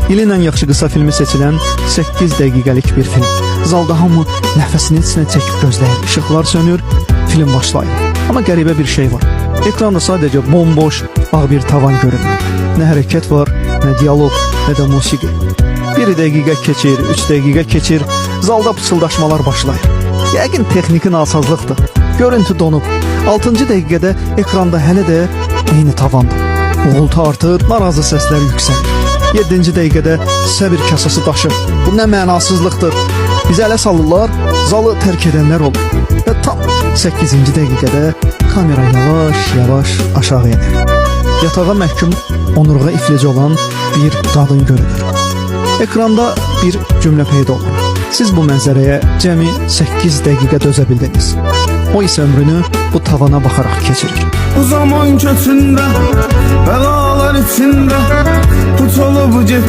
İlin ən yaxşı qısa filmi seçilən 8 dəqiqəlik bir film. Zalda hamı nəfəsini içinə çəkib gözləyir. İşıqlar sönür, film başlayır. Amma qəribə bir şey var. Ekranda sadəcə bomboş, ağ bir tavan görünür. Nə hərəkət var, nə diyaloq, nə də musiqi. 1 dəqiqə keçir, 3 dəqiqə keçir, zalda pıçıldaşmalar başlayır. Yəqin texniki nasazlıqdır. Görüntü donub. 6-cı dəqiqədə ekranda hələ də eyni tavandır. Uğultu artır, narazı səslər yüksəlir. 7-ci dəqiqədə səbir kasası daşır. Bu nə mənasızlıqdır. Bizi ələ salırlar, zalı tərk edənlər olur. Və tam 8-ci dəqiqədə kamera yavaş-yavaş aşağı enir. Yatağa məhkum onurğa iflici olan bir qadın görünür. Ekranda bir cümlə peyda olur. Siz bu mənzərəyə cəmi 8 dəqiqə dözə bildiniz. O isə ömrünü bu tavana baxaraq keçirir. Bu zaman köçündə, bəlalar içində, bu çolub get.